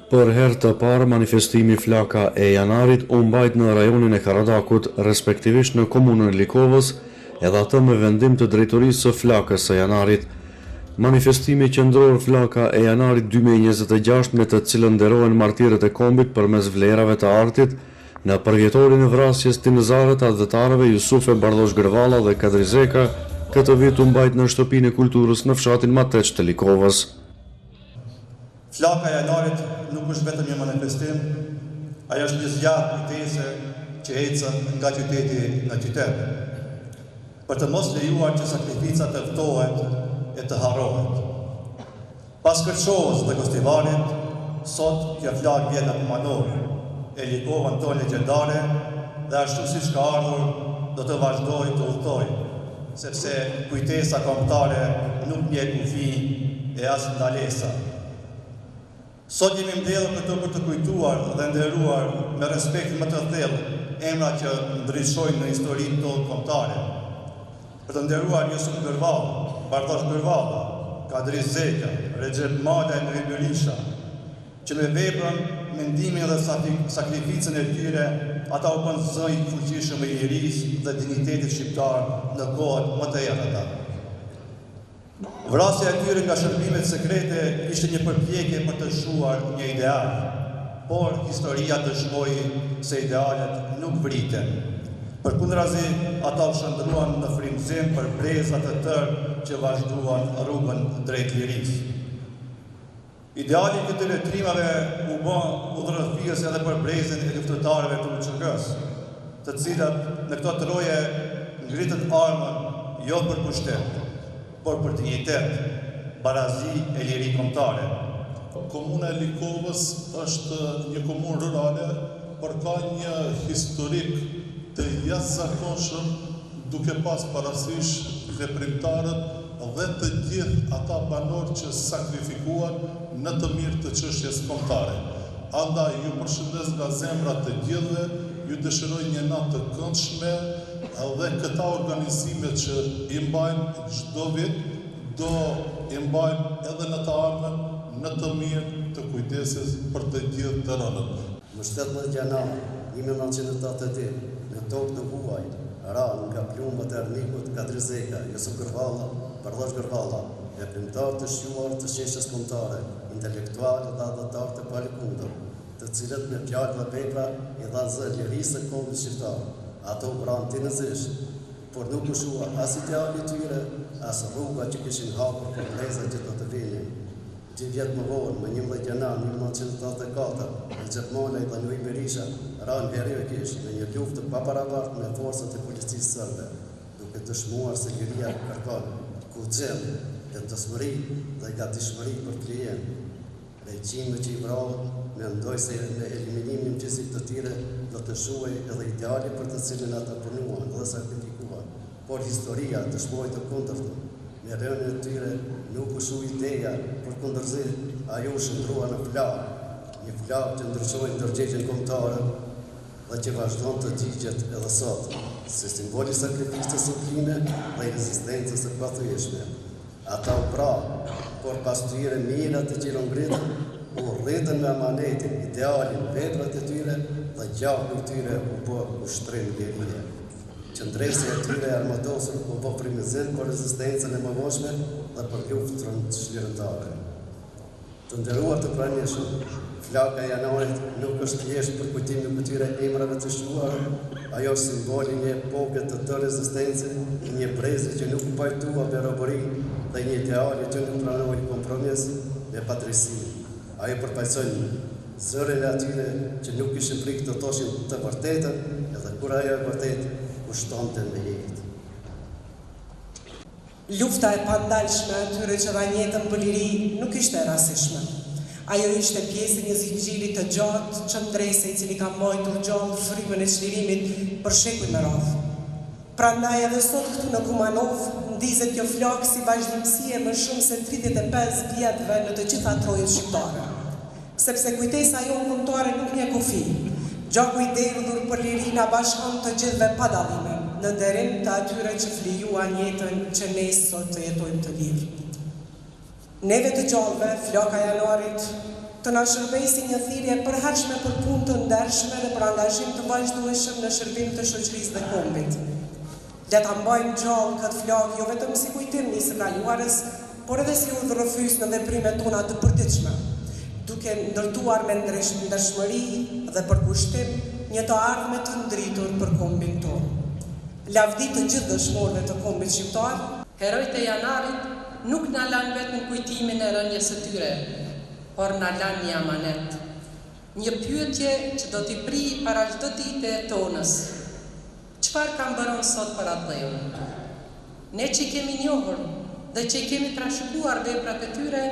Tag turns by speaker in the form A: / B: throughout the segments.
A: Për herë të parë, manifestimi Flaka e Janarit u mbajt në rajonin e Karadakut, respektivisht në komunën e Likovës, edhe atë me vendim të drejtorisë së Flakës së Janarit. Manifestimi qendror Flaka e Janarit 2026, me të cilën nderohen martirët e kombit përmes vlerave të artit, në përvjetorin e vrasjes të nizarët adhëtarëve Jusufe Bardosh Gërvalla dhe Kadri Zeka, këtë vit u mbajt në shtëpinë e kulturës në fshatin Mateç të Likovës.
B: Flaka e Janarit nuk është vetëm një manifestim, ajo është një zjarr kujtese që ecën nga qyteti në qytet, për të mos lejuar që sakrifica të ftohet e të harrohet. Pas kërçovës dhe festivalit, sot kjo flakë vjen në kumanor e Likovën tonë legjendare dhe ashtu siç ka ardhur do të vazhdojë të udhtoj, sepse kujtesa kombëtare nuk njeh kufi e as ndalesa. Sot jemi mbledhur këtu për të kujtuar dhe nderuar me respekt më të thellë emra që ndryshojnë në historinë tonë kombëtare. Për të nderuar Jusuf Gërvalla, Bardosh Gërvalla, Kadri Zeka, Recep Mala e Nuri Berisha, që me veprën, mendimin dhe sakrificën e tyre, ata u bënë zëj fuqishëm i lirisë dhe dignitetit shqiptar në kohët më të errëta. Vrasja e tyre nga shërbimet sekrete ishte një përpjekje për të shuar një ideal, por historia dëshmoi se idealet nuk vriten. Përkundrazi, ata u shndruan në frymëzim për brezat të tërë që vazhduan rrugën drejt lirisë. Ideali i këtyre trimave u bë udhëheqës edhe për brezin e luftëtarëve të UÇK-s, të cilat në këto troje ngritën armën jo për pushtet, por për dignitet, barazi e liri kombëtare.
C: Komuna e Likovës është një komunë rurale, por ka një historik të jashtëzakonshëm, duke pas parasysh veprimtarët dhe të gjithë ata banorë që sakrifikuan në të mirë të çështjes kombëtare. Andaj ju përshëndes nga zemra të gjithëve, ju dëshiroj një natë të këndshme dhe këta organizime që i mbajnë çdo vit, do i mbajnë edhe në të ardhmen në të mirë të kujdeses për të gjithë të rënët.
D: Në 17 janar 1988, në tokë të huaj, ranë nga plumbët e armikut Kadri Zeka, Jusuf Gërvalla, Bardosh Gërvalla, veprimtar të shquar të sheshës kombëtare, intelektual dhe adhëtar të palëkundër, të cilët me fjalë dhe vepra i dhanë zë lirisë së kombit shqiptar. Ato pranë tinëzisht, por nuk u shua as ideali tyre, as rruga që kishin hapur për brezat që do të vinin. 2 vjet më vonë, më 11 janar 1984, Recep Mala dhe Nuri Berisha ranë heroikisht në një luftë të paparabartë me forcat e policisë serbe, duke dëshmuar se liria kërkon kuxhem, vendosmëri dhe gatishmëri për klient. Regjimi që i vrau mendoj se në eliminimin gjithësisht të tyre do të shuhej edhe ideali për të cilin ata punuan dhe sakrifikuan, por historia dëshmoi të kundërtën. Me rënien e tyre nuk u shu ideja, por kundërzi ajo u shndrua në flakë, një flakë që ndryshoi ndërgjegjen kombëtare dhe që vazhdon të gjigjet edhe sot, si simboli sakrificës së supline dhe rezistencës së pathyeshme. Ata u pra, por pas tyre mirat të që ngritën, u rritën me amanetin, idealin, veprat e tyre dhe gjaku i tyre u bë ushtrim lirie. Qëndresja e tyre armatosur u bë frymëzim për rezistencën e mëvoshme dhe për luftën çlirëndare. Të nderuar të pranishëm, Flaka e Janarit nuk është thjesht për kujtim në këtyre emrave të shquar, ajo është simboli një epoke të rezistencë, një brezi që nuk pajtua me robëri dhe një ideali që nuk pranoi kompromis me patricinë. Ajo përfaqëson zërin e atyre që nuk kishin frikë të thoshin të vërtetën, edhe kur ajo e vërtetë kushtonte me jetë.
E: Lufta e pandalshme e atyre që dhanë jetën për liri nuk ishte e rastishme. Ajo ishte pjesë e një zinxhiri të gjatë qëndrese i cili ka mbajtur gjallë frymën e çlirimit për shekuj me radhë. Prandaj edhe sot këtu në Kumanov ndizet kjo flakë si vazhdimësi e më shumë se 35 vjetëve në të gjitha trojet shqiptare. Sepse kujtesa jonë kombëtare nuk një kufi. Gjaku i derdhur për liri na bashkon të gjithëve pa dallime, në nderim të atyre që flijuan jetën që ne sot të jetojmë të lirë. Neve të gjallëve, Flaka Janarit, të na shërbejë si një thirrje e përhershme për punë të ndershme dhe për angazhim të vazhdueshëm në shërbim të shoqërisë dhe kombit. Le ta mbajmë gjallë këtë flakë jo vetëm si kujtim një së kaluarës, por edhe si udhërrëfys në veprimet tona të përditshme, duke ndërtuar me ndershmëri dhe përkushtim një të ardhme të ndritur për kombin tonë. Lavdi të gjithë dëshmorëve të kombit shqiptar.
F: Herojtë e Janarit nuk na lanë vetëm kujtimin e rënjes së tyre, por na lanë një amanet. Një pyetje që do t'i prij para çdo dite e tonës. Çfarë ka mbërën sot për atë dheu? Ne që kemi njohur dhe që kemi trashëguar veprat e tyre,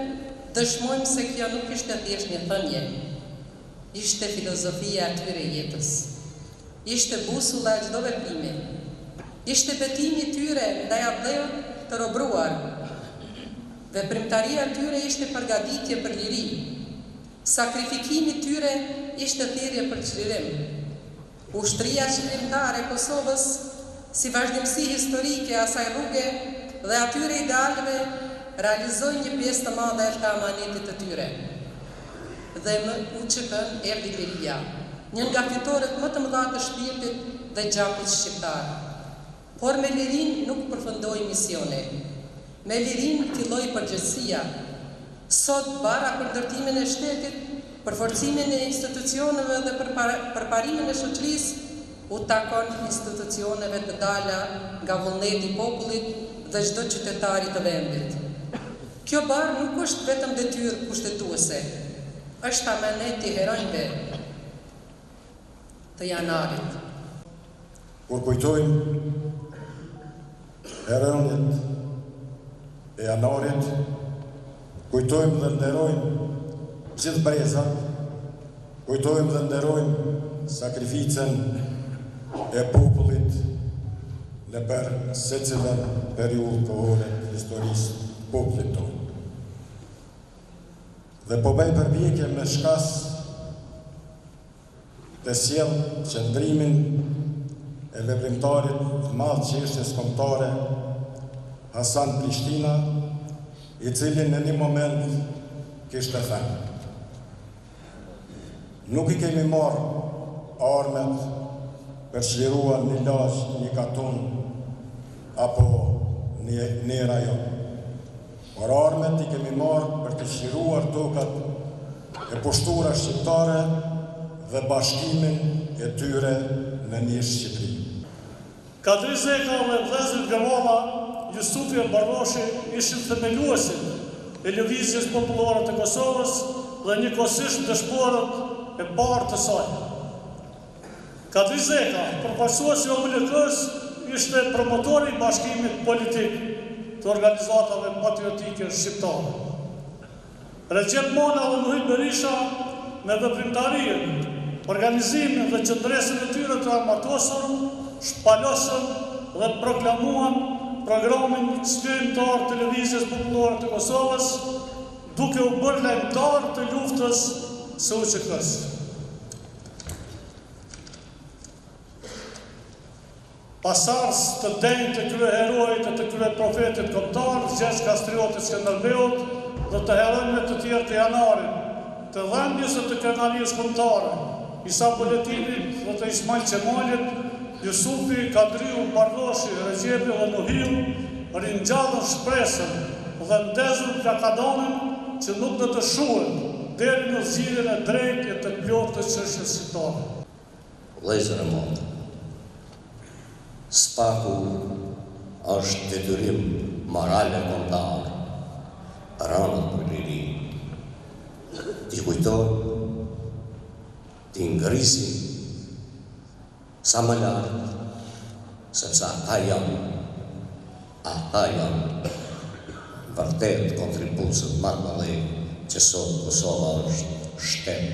F: dëshmojmë se kjo nuk ishte thjesht një thënie. Ishte filozofia e tyre jetës. Ishte busulla e çdo veprimi. Ishte betimi i tyre ndaj dheut të robruar. Veprimtaria e tyre ishte përgatitje për liri. Sakrifikimi i tyre ishte thirrje për çlirim. Ushtria çlirimtare e Kosovës, si vazhdimsi historike e asaj rruge dhe atyre idealeve, realizoi një pjesë të madhe të amanetit të tyre. Dhe më UÇK-n erdhi Beria, një nga fitoret më të mëdha të shpirtit dhe gjakut shqiptar. Por me lirin nuk përfundoi misioni. Me lirin filloi përgjegjësia. Sot bara për ndërtimin e shtetit, për forcimin e institucioneve dhe për përparimin e shoqërisë, u takon institucioneve të dala nga vullneti i popullit dhe çdo qytetari të vendit. Kjo barë nuk është vetëm detyrë kushtetuese, është amaneti i heronjve të Janarit.
G: Kur kujtojmë heronjët e Janarit, kujtojmë dhe nderojmë gjithë brezat, kujtojmë dhe nderojmë sakrificën e popullit në për secilën periudhë kohore të historisë popullit tonë. Dhe po bëj përpjekje me shkas të sjell qëndrimin e veprimtarit të madh çështjes kombëtare Hasan Prishtina, i cili në një moment kishte thënë: nuk i kemi marrë armet për çliruar një lagj, një katon apo një rajon, por armet i kemi marrë për të çliruar tokat e poshtura shqiptare dhe bashkimin e tyre në një Shqipëri.
H: Kadri Zeka dhe vëllezërit Gërvalla, Jusufi e Barroshi ishin themeluesit e lëvizjes popullore të Kosovës dhe njëkohësisht dëshmorët e parë të saj. Kadri Zeka, përfaqësuesi i OMLK-s, ishte promotori i bashkimit politik të organizatave patriotike shqiptare. Recep Mona dhe Nuhi Berisha, me veprimtarinë, organizimin dhe qëndresin e tyre të armatosur, shpalosën dhe proklamuan programin shkrimtar të Lëvizjes Popullore të Kosovës, duke u bërë lajmtar të luftës së UÇK-s. Pasardhës të denjë të këtyre herojit e të këtyre profetit kombëtar, Gjergj Kastriotit Skënderbeut dhe të heronjve të tjerë të Janarit, të dhënjes e të krenarisë kombëtare, Isa Buletinit dhe të Ismail Qemalit, Jusufi, Kadriu, Barroshi, Recepi dhe Nuhiu, ringjallën shpresën dhe ndezën plakadanin që nuk do të shuhet deri në zgjidhjen e drejtë e të plotë të çështjes shqiptare.
I: Vëllezër e motra, spaku është detyrim moral e kombëtar, rënët për liri. T'i kujtojmë, t'i ngrisim sa më lartë, sepse ata janë vërtet kontribucët më të mëdhenj që sot Kosova është shtet.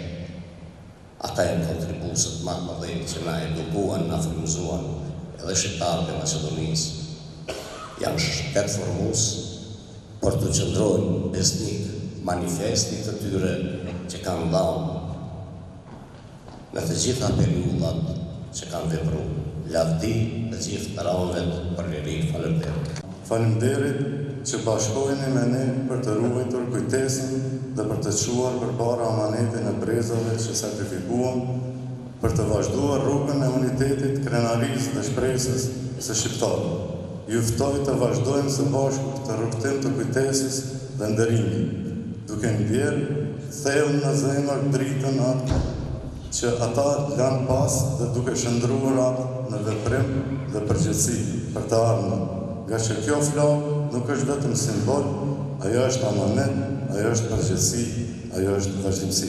I: Ata janë kontribucët më të mëdhenj që na edukuan, na frymëzuan, edhe shqiptarët e Maqedonisë. Janë shtet formues për të qëndruar besnik manifestit të tyre që kanë dhënë në të gjitha periudhat që kanë vepruar. Lavdi të gjithë raunëve për liri. Faleminderit.
G: Faleminderit
B: që bashkoheni me ne për të ruajtur kujtesën dhe për të çuar përpara amanetin e brezave që sakrifikuan, për të vazhduar rrugën e unitetit, krenarisë dhe shpresës së shqiptarëve. Ju ftoj të vazhdojmë së bashku këtë rrugtim të kujtesës dhe nderimit, duke ndjerë thellë në zemër dritën atë që ata lanë pas dhe duke shndruar atë në veprim dhe përgjegjësi për të ardhmen. Nga që kjo flakë nuk është vetëm simbol, ajo është amanet, ajo është përgjegjësi, ajo është vazhdimsi.